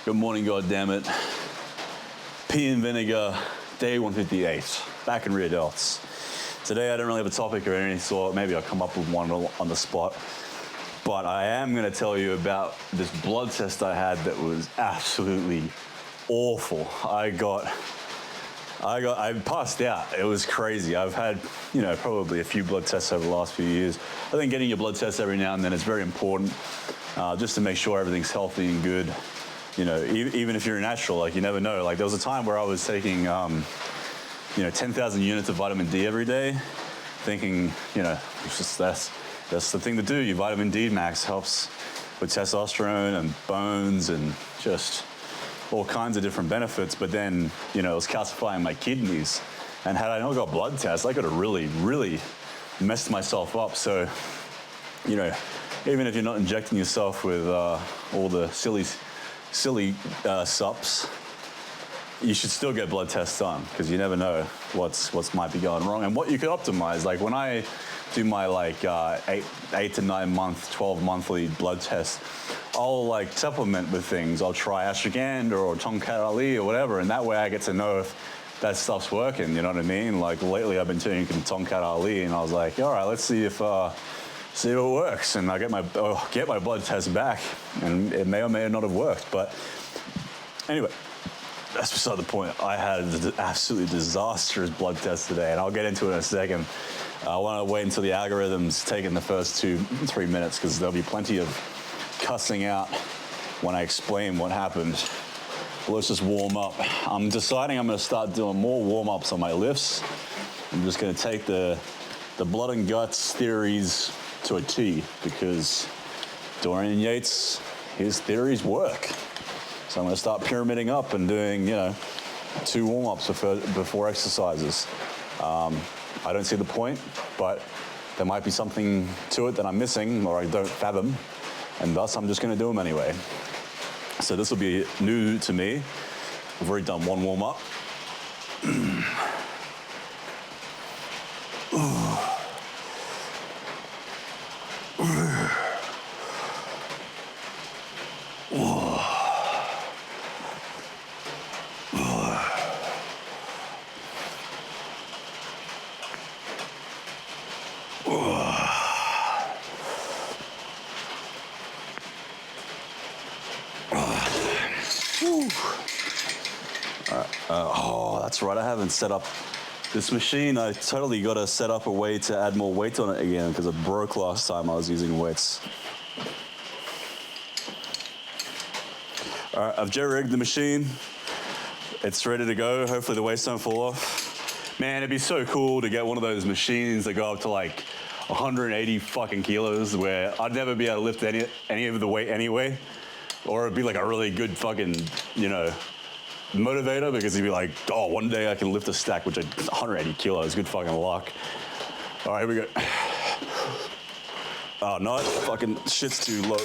Good morning, goddammit. Pea and vinegar, day 158, back in rear delts. Today I don't really have a topic or any sort, maybe I'll come up with one on the spot. But I am gonna tell you about this blood test I had that was absolutely awful. I passed out. It was crazy. I've had, probably a few blood tests over the last few years. I think getting your blood tests every now and then is very important, just to make sure everything's healthy and good. Even if you're a natural, you never know. There was a time where I was taking, 10,000 units of vitamin D every day, thinking, that's the thing to do. Your vitamin D max helps with testosterone and bones and just all kinds of different benefits. But then, it was calcifying my kidneys. And had I not got blood tests, I could have really, really messed myself up. So, even if you're not injecting yourself with all the silly sups, you should still get blood tests done, because you never know what's might be going wrong and what you could optimize. When I do my 8 to 9 month, 12 monthly blood tests, I'll supplement with things. I'll try ashwagandha or Tongkat Ali or whatever, and that way I get to know if that stuff's working. You know what I mean? Lately I've been taking Tongkat Ali, and I was like, all right, let's see if it works. And I get my blood test back, and it may or may not have worked. But anyway, that's beside the point. I had an absolutely disastrous blood test today, and I'll get into it in a second. I want to wait until the algorithm's taken the first 2-3 minutes, because there'll be plenty of cussing out when I explain what happened. But let's just warm up. I'm deciding I'm going to start doing more warm-ups on my lifts. I'm just going to take the blood and guts theories to a T, because Dorian Yates, his theories work. So I'm going to start pyramiding up and doing, 2 warm-ups before exercises. I don't see the point, but there might be something to it that I'm missing or I don't fathom, and thus I'm just going to do them anyway. So this will be new to me. I've already done 1 warm-up. That's right, I haven't set up this machine. I totally got to set up a way to add more weight on it again, because it broke last time I was using weights. All right, I've jerry-rigged the machine. It's ready to go. Hopefully the weights don't fall off. Man, it'd be so cool to get one of those machines that go up to 180 fucking kilos, where I'd never be able to lift any of the weight anyway. Or it'd be a really good fucking, motivator, because he'd be like, oh, one day I can lift a stack, which is 180 kilos, good fucking luck. All right, here we go. Oh, no, fucking shit's too low.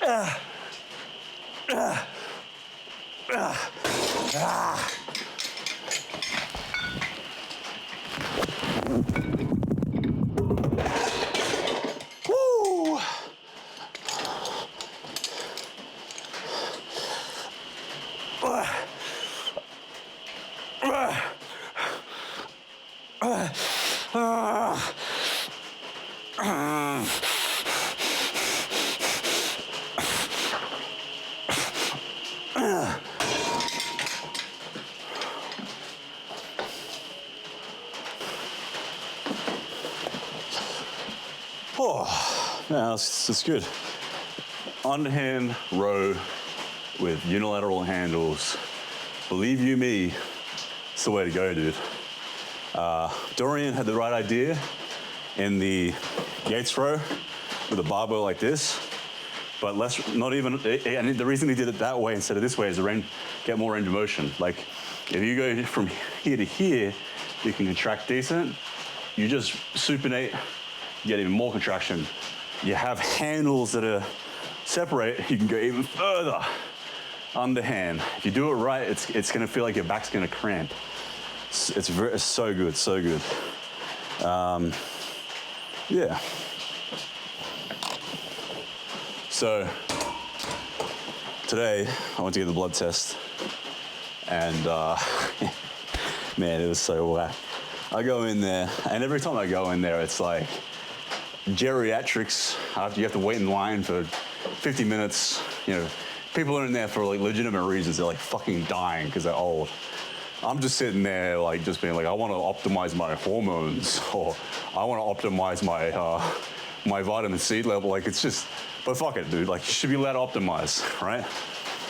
Woo! Oh, no, it's good. Underhand row with unilateral handles. Believe you me, it's the way to go, dude. Dorian had the right idea in the Yates row with a barbell like this, but not even, and the reason he did it that way instead of this way is to get more range of motion. Like, if you go from here to here, you can contract decent. You just supinate, you get even more contraction. You have handles that are separate, you can go even further. Underhand. If you do it right, it's gonna feel like your back's gonna cramp. It's so good, so good. Yeah. So today I went to get the blood test, and man, it was so whack. I go in there, and every time I go in there, it's like geriatrics. You have to wait in line for 50 minutes. You know, people are in there for like legitimate reasons. They're like fucking dying because they're old. I'm just sitting there like just being like, I want to optimize my hormones, or I want to optimize my my vitamin C level. Like, it's just, but fuck it, dude. Like, you should be allowed to optimize, right?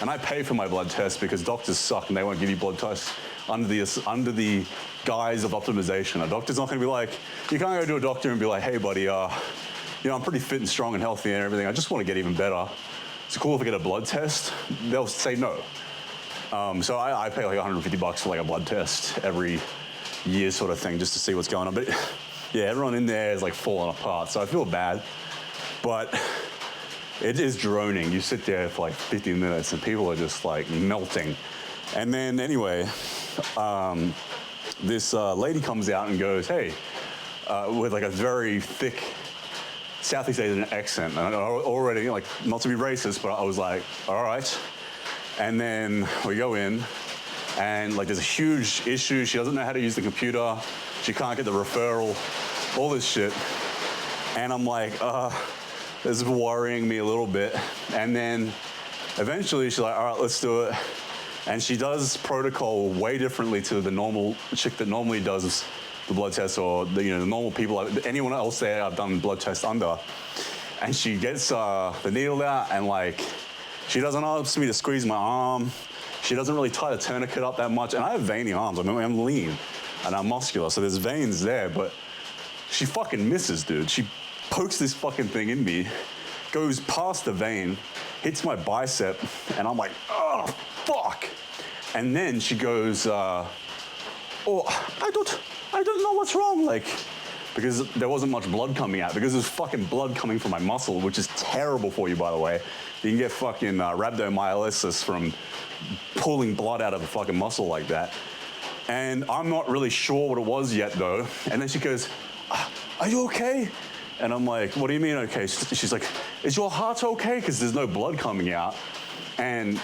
And I pay for my blood test because doctors suck and they won't give you blood tests under the guise of optimization. A doctor's not going to be like, you can't go to a doctor and be like, hey buddy, you know, I'm pretty fit and strong and healthy and everything. I just want to get even better. It's cool if I get a blood test. They'll say no. So I pay like $150 for like a blood test every year sort of thing just to see what's going on. But yeah, everyone in there is like falling apart. So I feel bad, but it is droning. You sit there for like 15 minutes and people are just like melting. And then anyway, this lady comes out and goes, hey, with like a very thick Southeast Asian accent. And already, like, not to be racist, but I was like, all right. And then we go in, and like there's a huge issue. She doesn't know how to use the computer. She can't get the referral, all this shit. And I'm like, this is worrying me a little bit. And then eventually she's like, all right, let's do it. And she does protocol way differently to the normal chick that normally does the blood test, or the normal people, anyone else there I've done blood tests under. And she gets the needle out, and like, she doesn't ask me to squeeze my arm. She doesn't really tie the tourniquet up that much. And I have veiny arms. I mean, I'm lean and I'm muscular, so there's veins there, but she fucking misses, dude. She pokes this fucking thing in me, goes past the vein, hits my bicep, and I'm like, oh, fuck. And then she goes, oh, I don't know what's wrong, like, because there wasn't much blood coming out, because there's fucking blood coming from my muscle, which is terrible for you, by the way. You can get fucking rhabdomyolysis from pulling blood out of a fucking muscle like that. And I'm not really sure what it was yet, though. And then she goes, are you okay? And I'm like, what do you mean okay? She's like, is your heart okay? Because there's no blood coming out. And,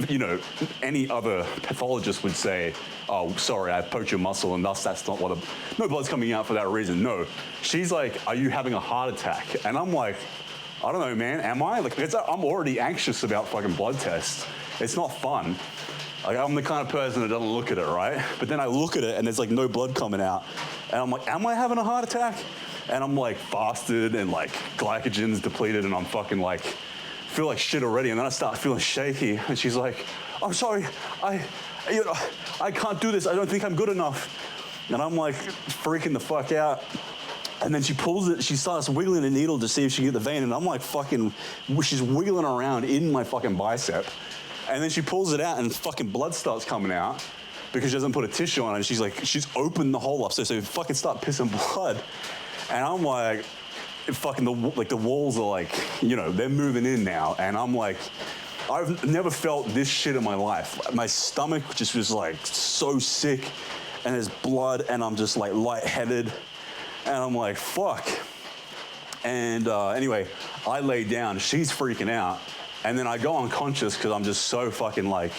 you know, any other pathologist would say, oh, sorry, I poked your muscle, and thus that's not what no blood's coming out for that reason. No. She's like, are you having a heart attack? And I'm like, I don't know, man, am I? Like, I'm already anxious about fucking blood tests. It's not fun. Like, I'm the kind of person that doesn't look at it, right? But then I look at it and there's like no blood coming out. And I'm like, am I having a heart attack? And I'm like fasted and like glycogen's depleted and I'm fucking like, feel like shit already. And then I start feeling shaky. And she's like, I'm sorry, I can't do this. I don't think I'm good enough. And I'm like freaking the fuck out. And then she pulls it, she starts wiggling the needle to see if she can get the vein, and I'm like fucking, she's wiggling around in my fucking bicep. And then she pulls it out and fucking blood starts coming out because she doesn't put a tissue on it. And she's like, she's opened the hole up, so fucking start pissing blood. And I'm like, fucking the walls are like, they're moving in now, and I'm like, I've never felt this shit in my life. My stomach just was like so sick, and there's blood, and I'm just like lightheaded, and I'm like, fuck. And anyway, I lay down. She's freaking out, and then I go unconscious because I'm just so fucking like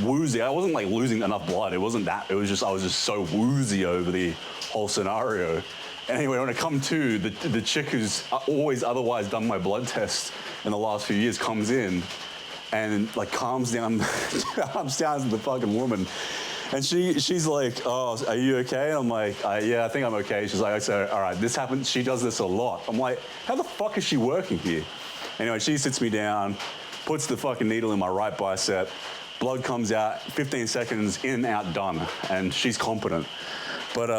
woozy. I wasn't like losing enough blood. It wasn't that. It was just I was just so woozy over the whole scenario. Anyway, when I come to, the chick who's always otherwise done my blood test in the last few years comes in and like calms down, calms down the fucking woman. And she's like, oh, are you okay? I'm like, yeah, I think I'm okay. She's like, so, all right, this happens. She does this a lot. I'm like, how the fuck is she working here? Anyway, she sits me down, puts the fucking needle in my right bicep, blood comes out, 15 seconds, in, out, done. And she's competent. But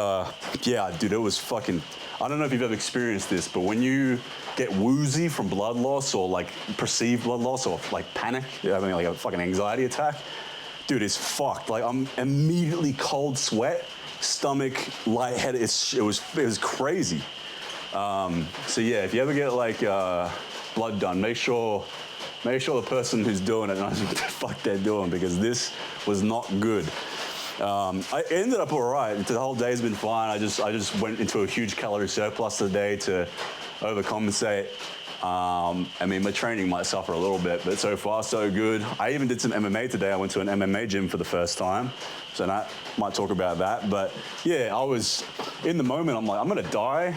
yeah, dude, it was fucking, I don't know if you've ever experienced this, but when you get woozy from blood loss or like perceived blood loss or like panic, having like a fucking anxiety attack, dude, it's fucked. Like I'm immediately cold sweat, stomach, lightheaded. It was crazy. So yeah, if you ever get like blood done, make sure the person who's doing it knows what the fuck they're doing, because this was not good. I ended up all right. The whole day's been fine. I just went into a huge calorie surplus today to overcompensate. I mean, my training might suffer a little bit, but so far so good. I even did some MMA today. I went to an MMA gym for the first time, so I might talk about that. But yeah, I was in the moment. I'm like, I'm gonna die,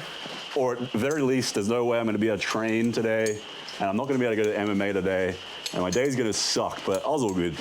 or at the very least, there's no way I'm gonna be able to train today, and I'm not gonna be able to go to MMA today, and my day's gonna suck. But I was all good.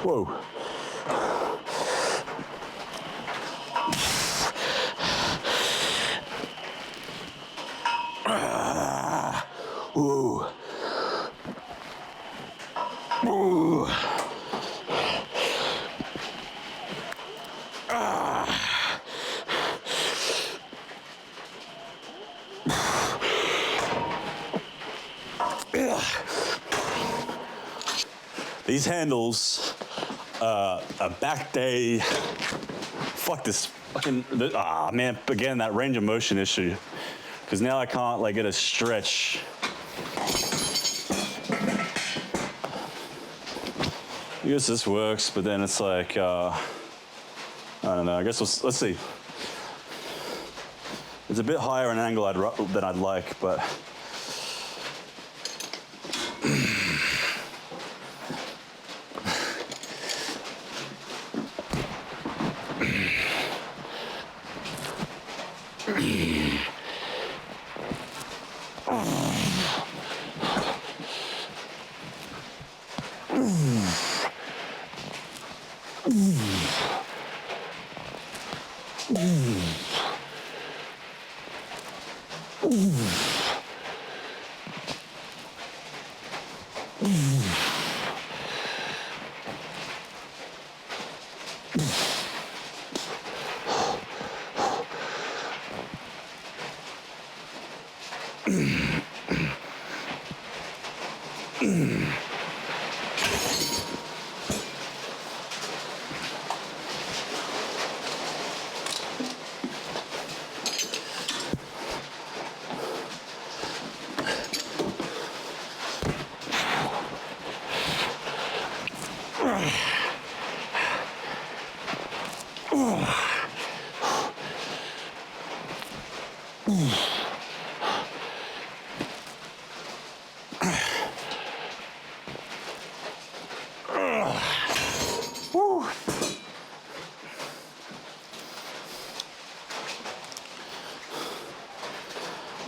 Whoa. Ooh. Ooh. These handles, a back day, fuck this fucking, man, again, that range of motion issue. Because now I can't like get a stretch. I guess this works, but then it's like, I don't know, I guess let's see. It's a bit higher an angle than I'd like, but.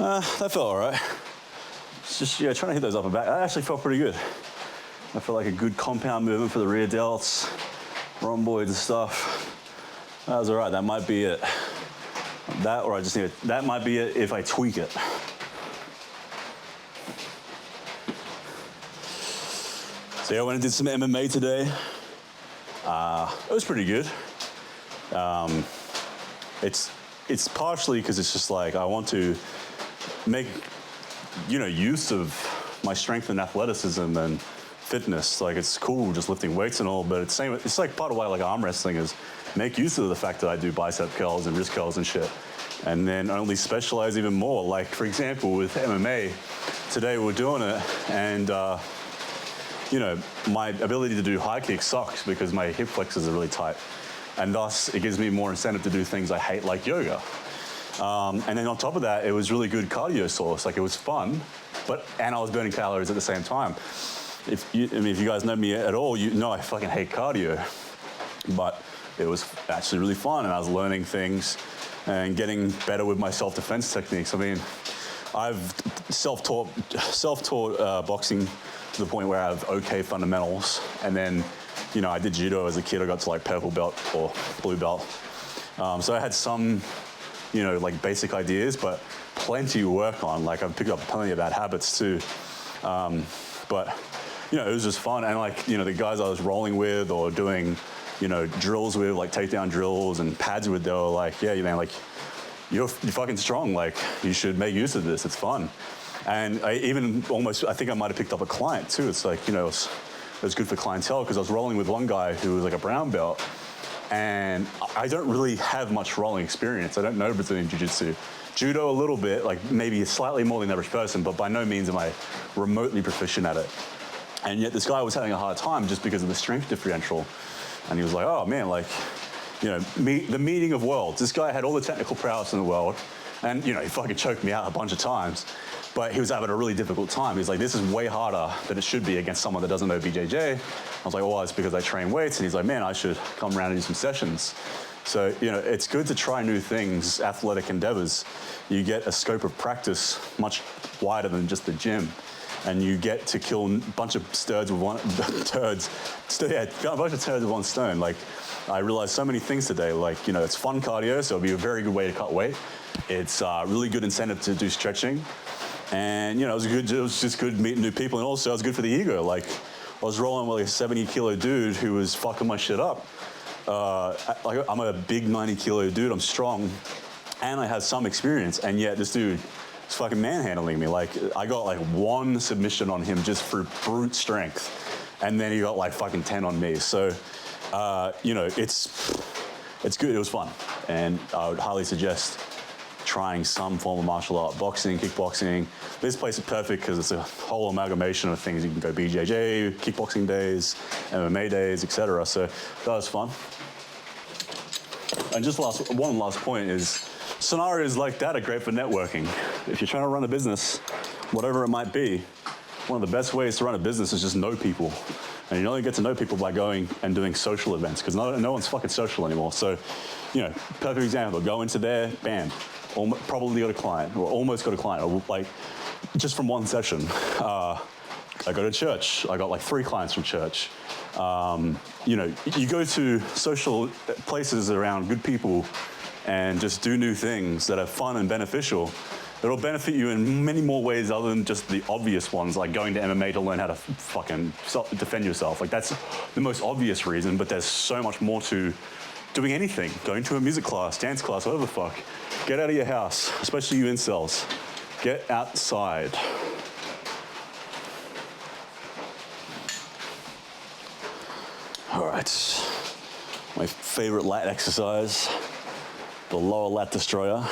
That felt all right. It's just, yeah, trying to hit those up and back. That actually felt pretty good. I felt like a good compound movement for the rear delts, rhomboids and stuff. That was all right. That might be it. That, or I just need it. That might be it if I tweak it. So yeah, I went and did some MMA today. It was pretty good. It's partially because it's just like I want to make, use of my strength and athleticism and fitness. Like, it's cool just lifting weights and all, but it's like part of why I like arm wrestling is make use of the fact that I do bicep curls and wrist curls and shit. And then only specialize even more. Like, for example, with MMA, today we're doing it, and my ability to do high kicks sucks because my hip flexors are really tight. And thus, it gives me more incentive to do things I hate, like yoga. And then on top of that, it was really good cardio source. Like, it was fun, and I was burning calories at the same time. If you guys know me at all, you know I fucking hate cardio. But it was actually really fun, and I was learning things and getting better with my self-defense techniques. I mean, I've self-taught boxing to the point where I have okay fundamentals. And then, I did judo as a kid. I got to like purple belt or blue belt. So I had some, like basic ideas, but plenty to work on. Like, I've picked up plenty of bad habits too. But it was just fun. And like, the guys I was rolling with or doing, drills with, like takedown drills and pads with, they were like, yeah, man, like, you're fucking strong. Like, you should make use of this. It's fun. And I think I might have picked up a client too. It's like, it was good for clientele because I was rolling with one guy who was like a brown belt. And I don't really have much rolling experience. I don't know Brazilian Jiu-Jitsu. Judo a little bit, like maybe slightly more than the average person, but by no means am I remotely proficient at it. And yet this guy was having a hard time just because of the strength differential. And he was like, oh man, like, the meeting of worlds. This guy had all the technical prowess in the world. And, he fucking choked me out a bunch of times. But he was having a really difficult time. He's like, this is way harder than it should be against someone that doesn't know BJJ. I was like, well, it's because I train weights. And he's like, man, I should come around and do some sessions. So, it's good to try new things, athletic endeavors. You get a scope of practice much wider than just the gym. And you get to kill a bunch of turds with one stone. Like, I realized so many things today. Like, it's fun cardio, so it'll be a very good way to cut weight. It's really good incentive to do stretching. And, it was just good meeting new people. And also, it was good for the ego. Like, I was rolling with like a 70-kilo dude who was fucking my shit up. I'm a big 90-kilo dude. I'm strong. And I have some experience. And yet this dude is fucking manhandling me. Like, I got like one submission on him just for brute strength. And then he got like fucking 10 on me. So, it's good. It was fun. And I would highly suggest trying some form of martial art, boxing, kickboxing. This place is perfect because it's a whole amalgamation of things. You can go BJJ, kickboxing days, MMA days, etc. So that was fun. And just one last point is, scenarios like that are great for networking. If you're trying to run a business, whatever it might be, one of the best ways to run a business is just know people. And you only get to know people by going and doing social events, because no one's fucking social anymore. So, perfect example, go into there, bam, probably got a client, or almost got a client, or like, just from one session. I go to church, I got like 3 clients from church. You go to social places around good people and just do new things that are fun and beneficial. It'll benefit you in many more ways other than just the obvious ones, like going to MMA to learn how to fucking defend yourself. Like, that's the most obvious reason, but there's so much more to doing anything. Going to a music class, dance class, whatever the fuck. Get out of your house, especially you incels. Get outside. All right. My favorite lat exercise, the lower lat destroyer.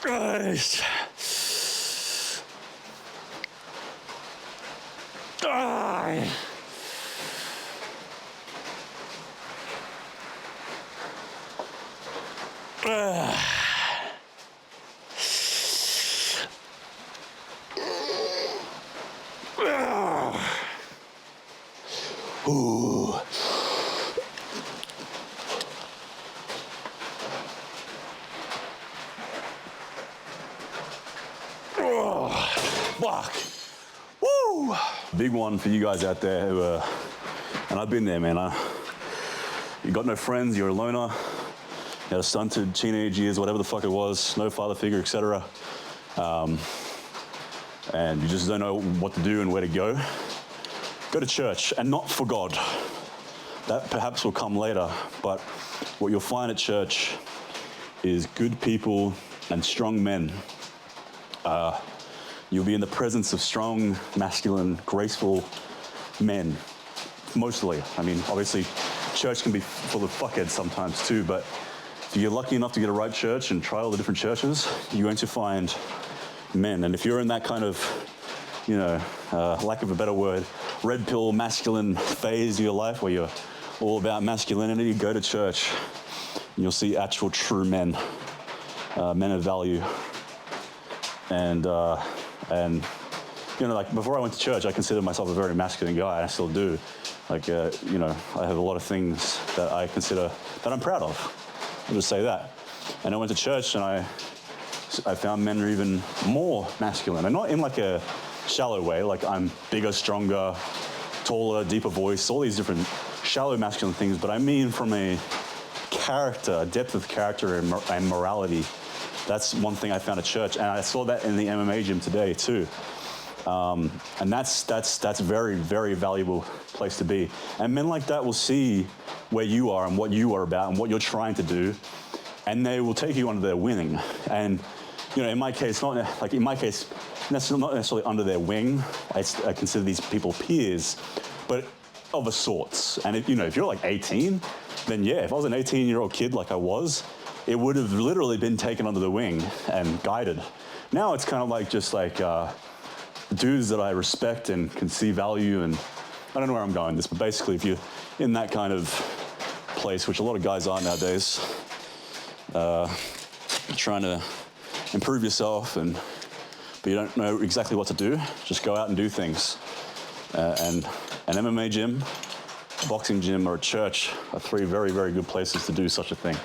Guys. Die. Ooh. Oh, fuck. Woo. Big one for you guys out there who are, and I've been there, man. You got no friends, you're a loner, you had a stunted teenage years, whatever the fuck it was, no father figure, etc. And you just don't know what to do and where to go. Go to church, and not for God. That perhaps will come later, but what you'll find at church is good people and strong men. You'll be in the presence of strong, masculine, graceful men, mostly. I mean, obviously, church can be full of fuckheads sometimes too, but if you're lucky enough to get a right church and try all the different churches, you're going to find men. And if you're in that kind of, lack of a better word, red pill masculine phase of your life where you're all about masculinity, go to church and you'll see actual true men, men of value. And like before I went to church, I considered myself a very masculine guy, and I still do. Like, I have a lot of things that I consider that I'm proud of. I'll just say that. And I went to church and I found men are even more masculine, and not in like a shallow way, like I'm bigger, stronger, taller, deeper voice, all these different shallow masculine things, but I mean from a character, depth of character and morality. That's one thing I found at church, and I saw that in the MMA gym today too. And that's a very, very valuable place to be. And men like that will see where you are and what you are about and what you're trying to do, and they will take you under their wing. And in my case, not necessarily under their wing. I consider these people peers, but of a sorts. And if you're like 18, then yeah, if I was an 18-year-old kid like I was, it would have literally been taken under the wing and guided. Now it's kind of like just like dudes that I respect and can see value, and I don't know where I'm going with this, but basically if you're in that kind of place, which a lot of guys are nowadays, trying to improve yourself, but you don't know exactly what to do, just go out and do things. And an MMA gym, a boxing gym, or a church are three very, very good places to do such a thing.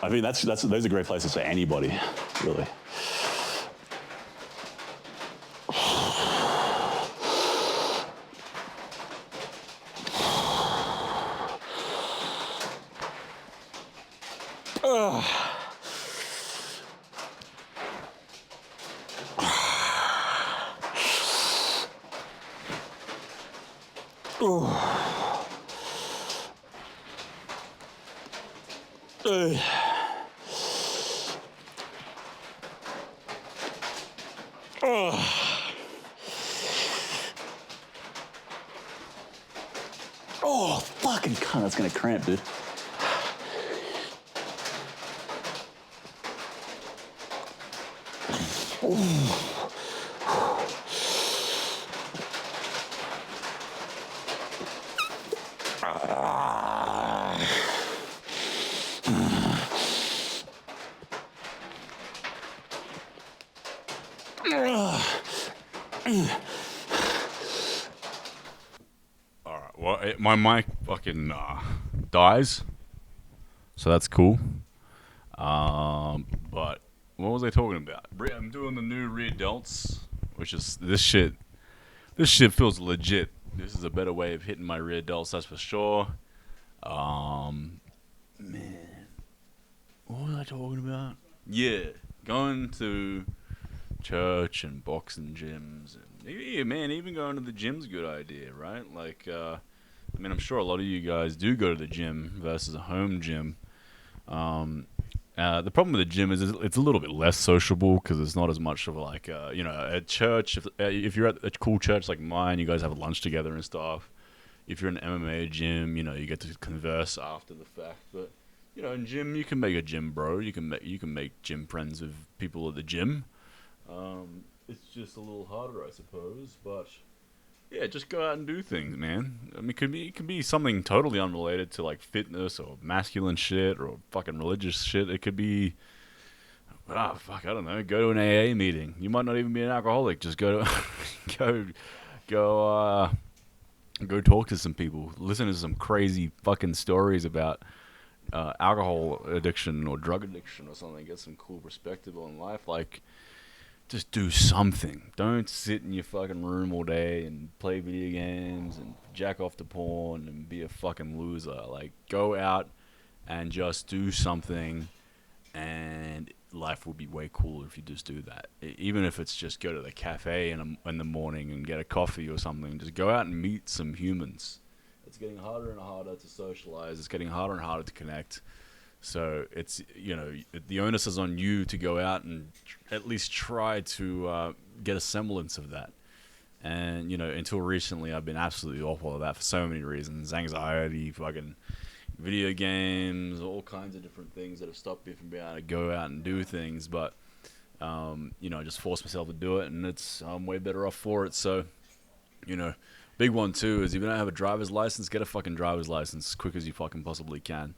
I mean, those are great places for anybody, really. Oh, fucking cunt, that's gonna cramp, dude. Alright, well, my mic fucking dies, so that's cool. But what was I talking about? I'm doing the new rear delts, which is this shit. This shit feels legit. This is a better way of hitting my rear delts, that's for sure. Man, what was I talking about? Yeah, going to church and boxing gyms, and yeah, man, even going to the gym's a good idea, right? Like, I mean, I'm sure a lot of you guys do go to the gym versus a home gym. The problem with the gym is it's a little bit less sociable because it's not as much of like, at church. If you're at a cool church like mine, you guys have lunch together and stuff. If you're in an MMA gym, you get to converse after the fact. But you know, in gym, you can make a gym bro. You can make gym friends with people at the gym. It's just a little harder, I suppose, but yeah, just go out and do things, man. I mean, it could be something totally unrelated to like fitness or masculine shit or fucking religious shit. It could be, fuck, I don't know. Go to an AA meeting. You might not even be an alcoholic. Just go to, go, go, go talk to some people. Listen to some crazy fucking stories about alcohol addiction or drug addiction or something. Get some cool perspective on life. Like, just do something. Don't sit in your fucking room all day and play video games and jack off to porn and be a fucking loser. Like, go out and just do something, and life will be way cooler if you just do that. Even if it's just go to the cafe in the morning and get a coffee or something. Just go out and meet some humans. It's getting harder and harder to socialize. It's getting harder and harder to connect. So it's, you know, the onus is on you to go out and at least try to get a semblance of that. And, you know, until recently, I've been absolutely awful at that for so many reasons. Anxiety, fucking video games, all kinds of different things that have stopped me from being able to go out and do things. But, you know, I just forced myself to do it, and I'm way better off for it. So, you know, big one too is if you don't have a driver's license, get a fucking driver's license as quick as you fucking possibly can.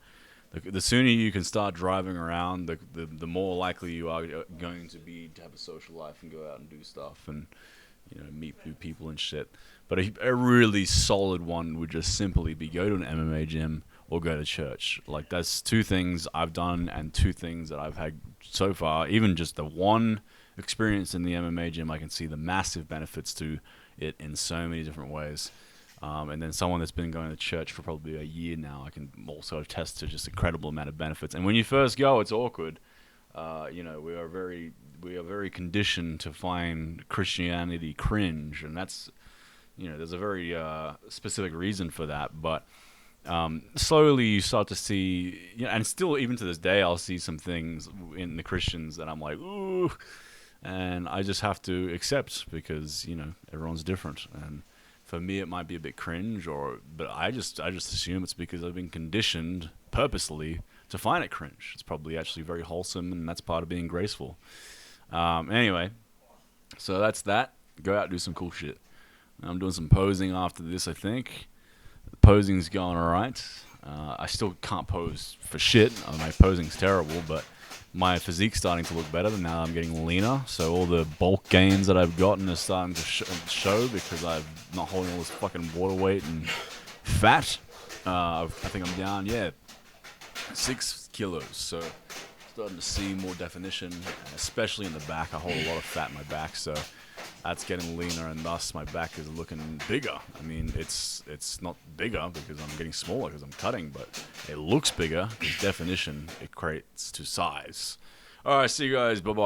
The sooner you can start driving around, the more likely you are going to be to have a social life and go out and do stuff and, you know, meet new people and shit. But a really solid one would just simply be go to an MMA gym or go to church. Like, that's two things I've done and two things that I've had so far. Even just the one experience in the MMA gym, I can see the massive benefits to it in so many different ways. And then someone that's been going to church for probably a year now, I can also attest to just incredible amount of benefits. And when you first go, it's awkward. You know, we are very conditioned to find Christianity cringe, and that's, you know, there's a very specific reason for that. But slowly you start to see, you know, and still even to this day, I'll see some things in the Christians that I'm like, ooh, and I just have to accept because, you know, everyone's different. And for me, it might be a bit cringe, but I just assume it's because I've been conditioned purposely to find it cringe. It's probably actually very wholesome, and that's part of being graceful. Anyway, so that's that. Go out and do some cool shit. I'm doing some posing after this, I think. The posing's going all right. I still can't pose for shit. My posing's terrible, but my physique's starting to look better. Now I'm getting leaner, so all the bulk gains that I've gotten are starting to show because I'm not holding all this fucking water weight and fat. I think I'm down, 6 kilos, so starting to see more definition, especially in the back. I hold a lot of fat in my back, so that's getting leaner, and thus my back is looking bigger. I mean, it's not bigger because I'm getting smaller because I'm cutting, but it looks bigger because definition equates to size. All right, see you guys. Bye-bye.